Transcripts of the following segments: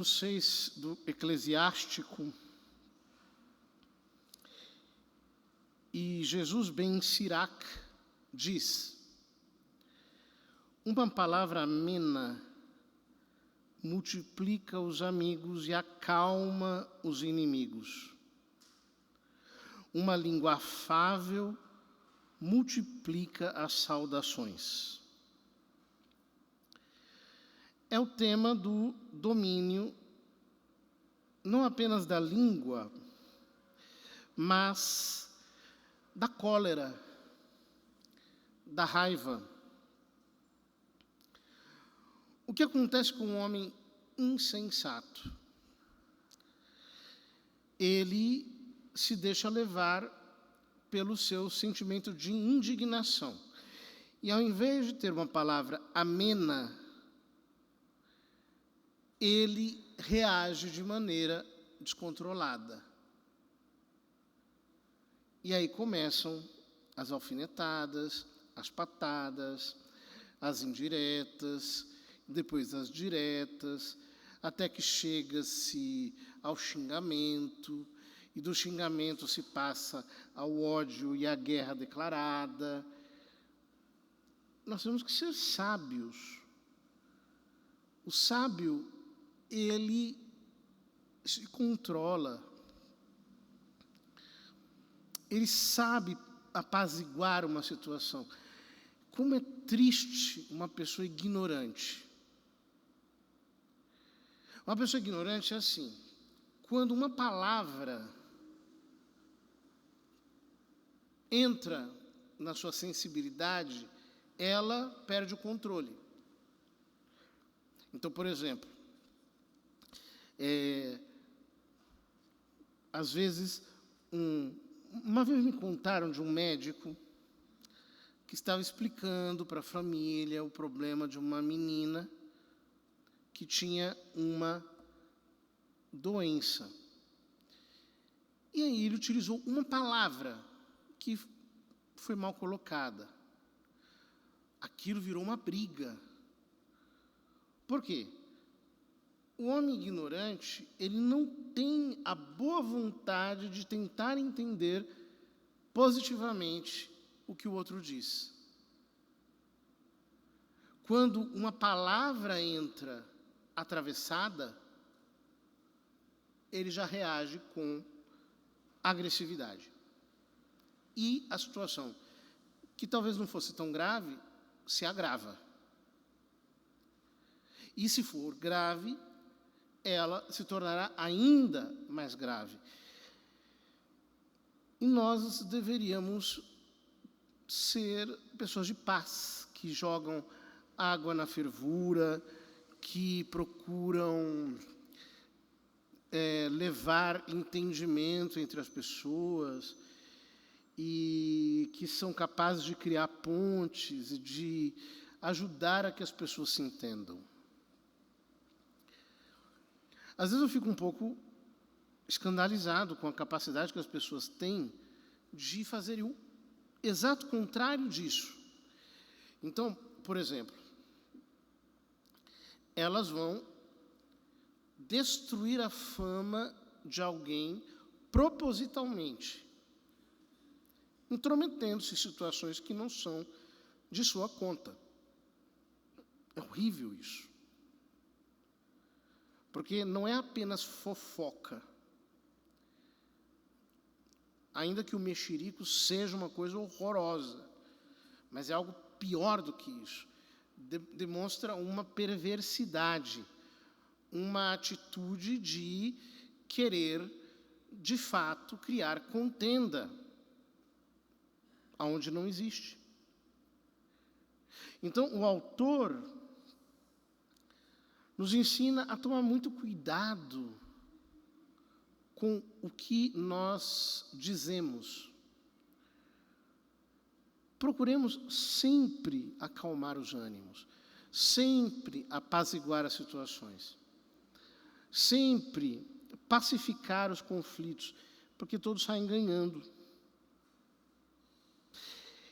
6 do Eclesiástico, e Jesus ben Sirac diz: uma palavra amena multiplica os amigos e acalma os inimigos. Uma língua afável multiplica as saudações. É o tema do domínio, não apenas da língua, mas da cólera, da raiva. O que acontece com um homem insensato? Ele se deixa levar pelo seu sentimento de indignação. E ao invés de ter uma palavra amena, ele reage de maneira descontrolada. E aí começam as alfinetadas, as patadas, as indiretas, depois as diretas, até que chega-se ao xingamento, e do xingamento se passa ao ódio e à guerra declarada. Nós temos que ser sábios. O sábio, ele se controla. Ele sabe apaziguar uma situação. Como é triste uma pessoa ignorante. Uma pessoa ignorante é assim: quando uma palavra entra na sua sensibilidade, ela perde o controle. Então, por exemplo, às vezes, uma vez me contaram de um médico que estava explicando para a família o problema de uma menina que tinha uma doença. E aí ele utilizou uma palavra que foi mal colocada. Aquilo virou uma briga. Por quê? O homem ignorante, ele não tem a boa vontade de tentar entender positivamente o que o outro diz. Quando uma palavra entra atravessada, ele já reage com agressividade. E a situação, que talvez não fosse tão grave, se agrava. E se for grave, ela se tornará ainda mais grave. E nós deveríamos ser pessoas de paz, que jogam água na fervura, que procuram levar entendimento entre as pessoas e que são capazes de criar pontes e de ajudar a que as pessoas se entendam. Às vezes eu fico um pouco escandalizado com a capacidade que as pessoas têm de fazer o exato contrário disso. Então, por exemplo, elas vão destruir a fama de alguém propositalmente, intrometendo-se em situações que não são de sua conta. É horrível isso. Porque não é apenas fofoca. Ainda que o mexerico seja uma coisa horrorosa, mas é algo pior do que isso. Demonstra uma perversidade, uma atitude de querer, de fato, criar contenda aonde não existe. Então, o autor nos ensina a tomar muito cuidado com o que nós dizemos. Procuremos sempre acalmar os ânimos, sempre apaziguar as situações, sempre pacificar os conflitos, porque todos saem ganhando.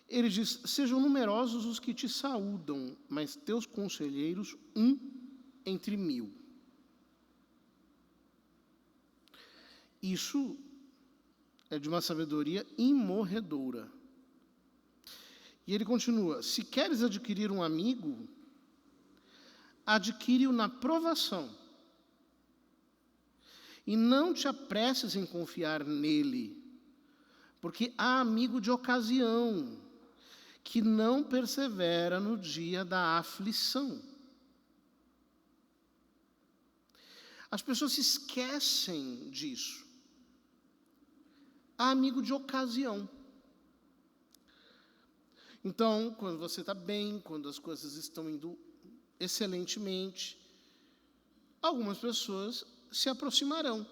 Ele diz: sejam numerosos os que te saúdam, mas teus conselheiros, entre 1000. Isso é de uma sabedoria imorredora. E ele continua: se queres adquirir um amigo, adquire-o na provação. E não te apresses em confiar nele, porque há amigo de ocasião, que não persevera no dia da aflição. As pessoas se esquecem disso. Há amigo de ocasião. Então, quando você está bem, quando as coisas estão indo excelentemente, algumas pessoas se aproximarão.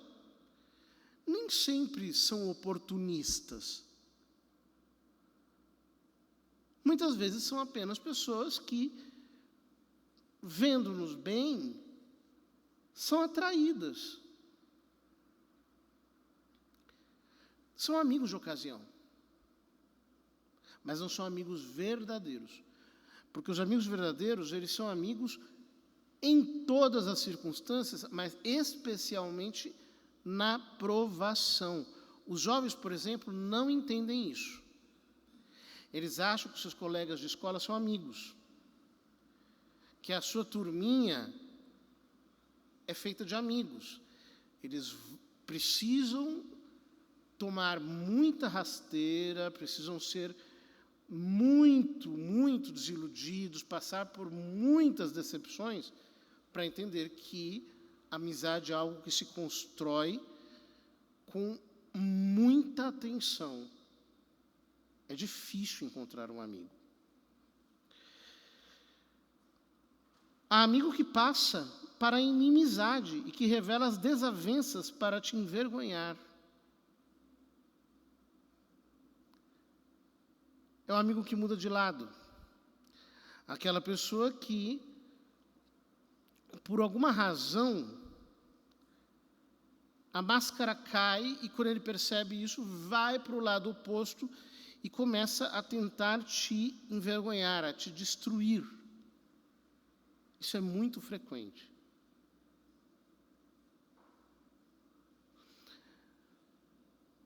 Nem sempre são oportunistas. Muitas vezes são apenas pessoas que, vendo-nos bem, são atraídas. São amigos de ocasião. Mas não são amigos verdadeiros. Porque os amigos verdadeiros, eles são amigos em todas as circunstâncias, mas especialmente na provação. Os jovens, por exemplo, não entendem isso. Eles acham que seus colegas de escola são amigos, que a sua turminha é feita de amigos. Eles precisam tomar muita rasteira, precisam ser muito desiludidos, passar por muitas decepções, para entender que a amizade é algo que se constrói com muita atenção. É difícil encontrar um amigo. Há amigo que passa para a inimizade e que revela as desavenças para te envergonhar. É um amigo que muda de lado. Aquela pessoa que, por alguma razão, a máscara cai e, quando ele percebe isso, vai para o lado oposto e começa a tentar te envergonhar, a te destruir. Isso é muito frequente.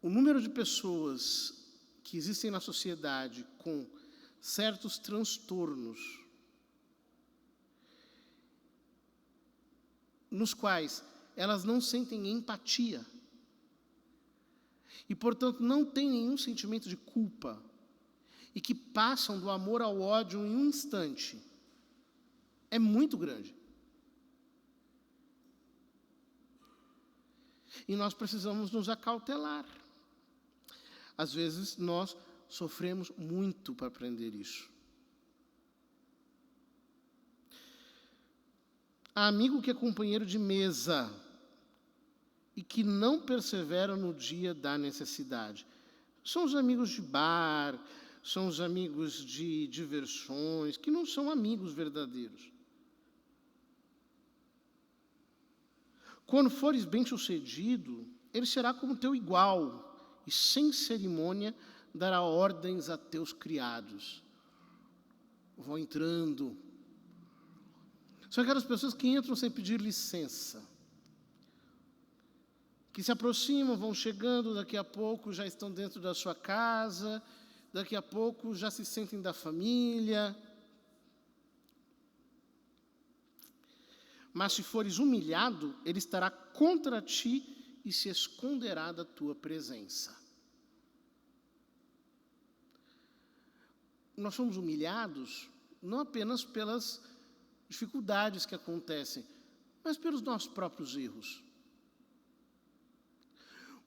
O número de pessoas que existem na sociedade com certos transtornos, nos quais elas não sentem empatia e, portanto, não têm nenhum sentimento de culpa e que passam do amor ao ódio em um instante, é muito grande. E nós precisamos nos acautelar. Às vezes, nós sofremos muito para aprender isso. Há amigo que é companheiro de mesa e que não persevera no dia da necessidade. São os amigos de bar, são os amigos de diversões, que não são amigos verdadeiros. Quando fores bem-sucedido, ele será como teu igual, e sem cerimônia dará ordens a teus criados. Vão entrando. São aquelas pessoas que entram sem pedir licença, que se aproximam, vão chegando, daqui a pouco já estão dentro da sua casa, daqui a pouco já se sentem da família. Mas se fores humilhado, ele estará contra ti e se esconderá da tua presença. Nós somos humilhados não apenas pelas dificuldades que acontecem, mas pelos nossos próprios erros.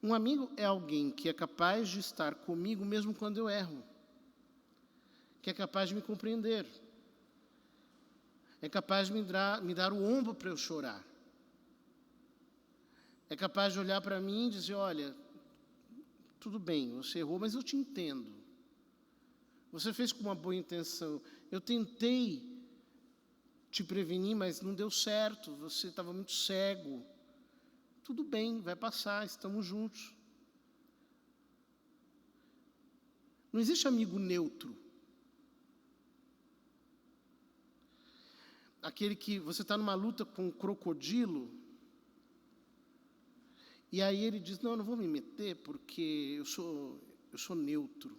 Um amigo é alguém que é capaz de estar comigo mesmo quando eu erro, que é capaz de me compreender, é capaz de me dar o ombro para eu chorar, é capaz de olhar para mim e dizer: olha, tudo bem, você errou, mas eu te entendo. Você fez com uma boa intenção. Eu tentei te prevenir, mas não deu certo. Você estava muito cego. Tudo bem, vai passar, estamos juntos. Não existe amigo neutro. Aquele que você está numa luta com um crocodilo E aí ele diz, não, eu não vou me meter porque eu sou neutro.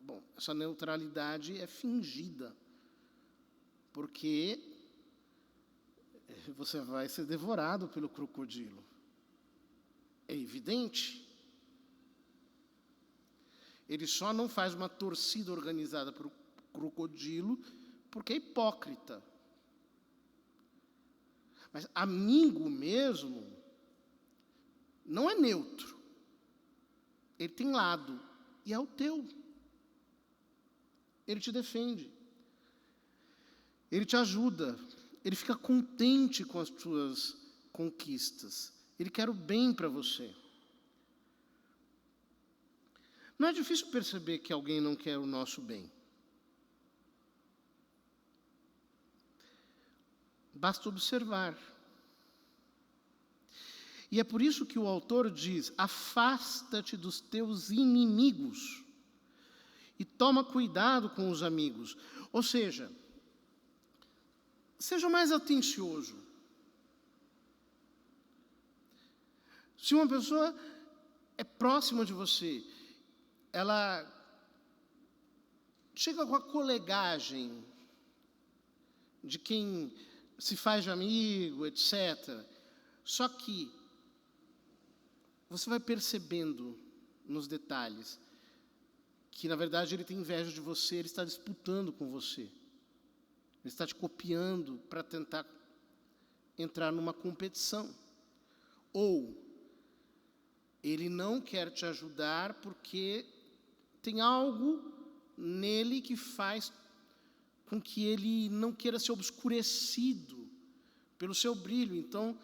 Bom, essa neutralidade é fingida, porque você vai ser devorado pelo crocodilo. É evidente. Ele só não faz uma torcida organizada para o crocodilo porque é hipócrita. Mas amigo mesmo não é neutro. Ele tem lado, e é o teu. Ele te defende. Ele te ajuda. Ele fica contente com as tuas conquistas. Ele quer o bem para você. Não é difícil perceber que alguém não quer o nosso bem. Basta observar. E é por isso que o autor diz, afasta-te dos teus inimigos e toma cuidado com os amigos. Ou seja, seja mais atencioso. Se uma pessoa é próxima de você, ela chega com a colegagem de quem se faz de amigo, etc. Só que você vai percebendo nos detalhes que, na verdade, ele tem inveja de você, ele está disputando com você. Ele está te copiando para tentar entrar numa competição. Ou ele não quer te ajudar porque tem algo nele que faz com que ele não queira ser obscurecido pelo seu brilho. Então,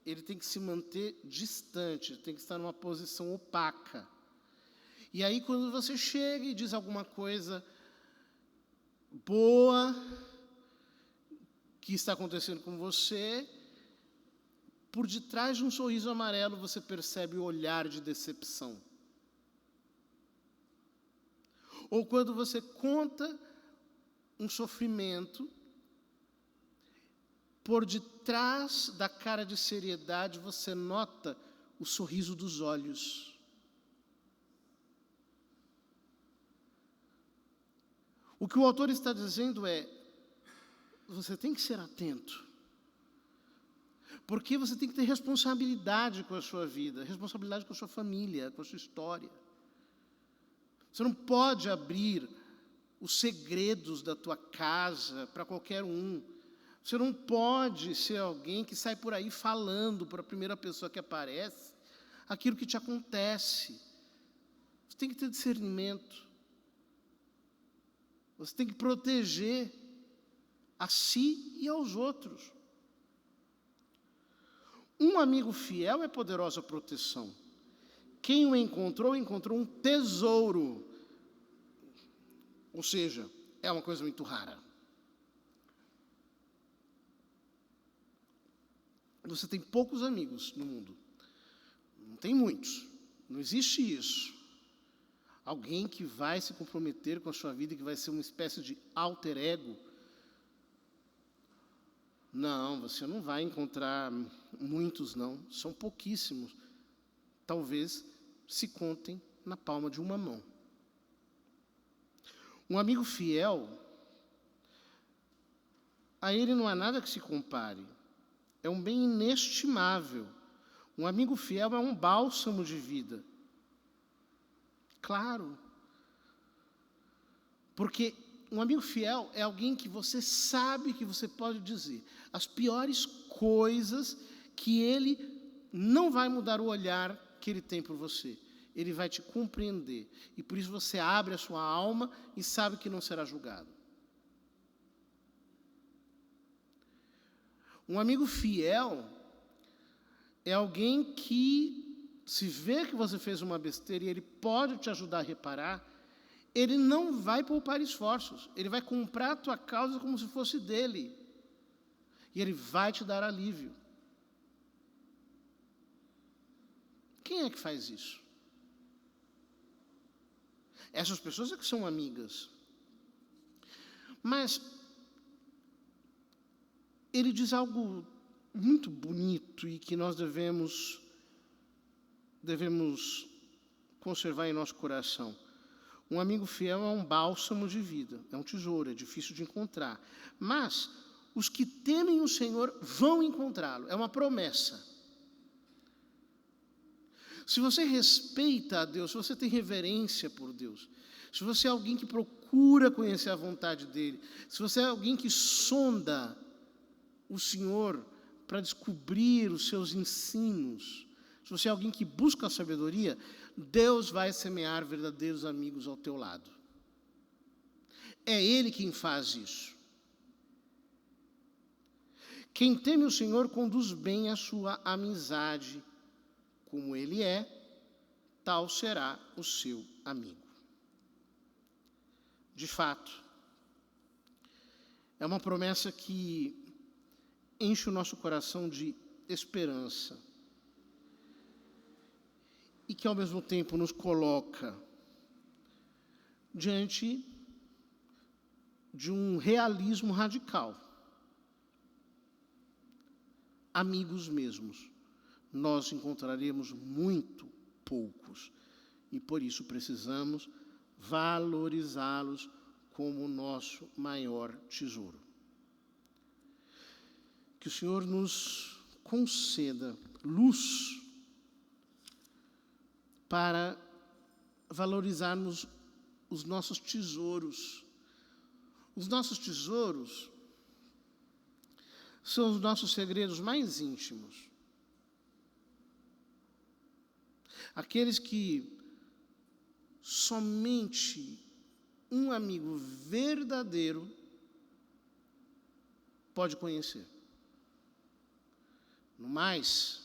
ele tem que se manter distante, tem que estar numa posição opaca. E aí, quando você chega e diz alguma coisa boa que está acontecendo com você, por detrás de um sorriso amarelo você percebe o olhar de decepção. Ou quando você conta um sofrimento, por detrás da cara de seriedade você nota o sorriso dos olhos. O que o autor está dizendo é, você tem que ser atento. Porque você tem que ter responsabilidade com a sua vida, responsabilidade com a sua família, com a sua história. Você não pode abrir os segredos da tua casa para qualquer um. Você não pode ser alguém que sai por aí falando para a primeira pessoa que aparece aquilo que te acontece. Você tem que ter discernimento. Você tem que proteger a si e aos outros. Um amigo fiel é poderosa proteção. Quem o encontrou, encontrou um tesouro. Ou seja, é uma coisa muito rara. Você tem poucos amigos no mundo. Não tem muitos. Não existe isso. Alguém que vai se comprometer com a sua vida, que vai ser uma espécie de alter ego. Não, você não vai encontrar muitos, não. São pouquíssimos. Talvez se contem na palma de uma mão. Um amigo fiel, a ele não há nada que se compare. É um bem inestimável. Um amigo fiel é um bálsamo de vida. Claro. Porque um amigo fiel é alguém que você sabe que você pode dizer as piores coisas, que ele não vai mudar o olhar que ele tem por você. Ele vai te compreender. E por isso você abre a sua alma e sabe que não será julgado. Um amigo fiel é alguém que, se vê que você fez uma besteira e ele pode te ajudar a reparar, ele não vai poupar esforços. Ele vai comprar a tua causa como se fosse dele. E ele vai te dar alívio. Quem é que faz isso? Essas pessoas é que são amigas. Mas ele diz algo muito bonito e que nós devemos devemos conservar em nosso coração. Um amigo fiel é um bálsamo de vida, é um tesouro, é difícil de encontrar. Mas os que temem o Senhor vão encontrá-lo, é uma promessa. Se você respeita a Deus, se você tem reverência por Deus, se você é alguém que procura conhecer a vontade dEle, se você é alguém que sonda o Senhor para descobrir os seus ensinos, se você é alguém que busca a sabedoria, Deus vai semear verdadeiros amigos ao teu lado. É Ele quem faz isso. Quem teme o Senhor conduz bem a sua amizade. Como Ele é, tal será o seu amigo. De fato, é uma promessa que enche o nosso coração de esperança e que, ao mesmo tempo, nos coloca diante de um realismo radical. Amigos mesmos, nós encontraremos muito poucos, e por isso precisamos valorizá-los como o nosso maior tesouro. Que o Senhor nos conceda luz para valorizarmos os nossos tesouros. Os nossos tesouros são os nossos segredos mais íntimos. Aqueles que somente um amigo verdadeiro pode conhecer. No mais,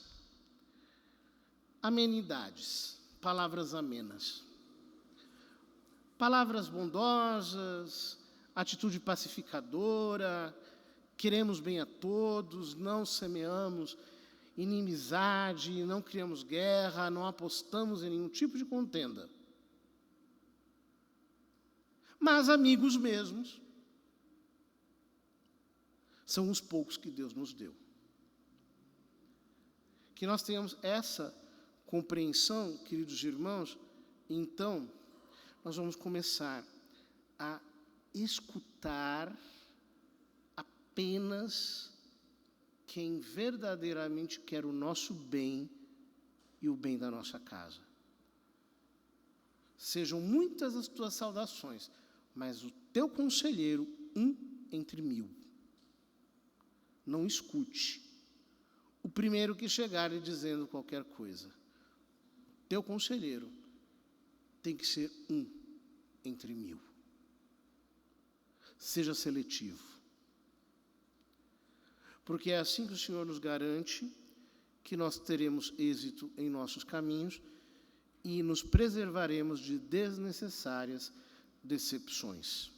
amenidades, palavras amenas, palavras bondosas, atitude pacificadora, queremos bem a todos, não semeamos inimizade, não criamos guerra, não apostamos em nenhum tipo de contenda. Mas amigos mesmos são os poucos que Deus nos deu. Que nós tenhamos essa compreensão, queridos irmãos, então nós vamos começar a escutar apenas quem verdadeiramente quer o nosso bem e o bem da nossa casa. Sejam muitas as tuas saudações, mas o teu conselheiro, um entre 1000. Não escute o primeiro que chegar lhe dizendo qualquer coisa. Teu conselheiro tem que ser um entre 1000. Seja seletivo. Porque é assim que o Senhor nos garante que nós teremos êxito em nossos caminhos e nos preservaremos de desnecessárias decepções.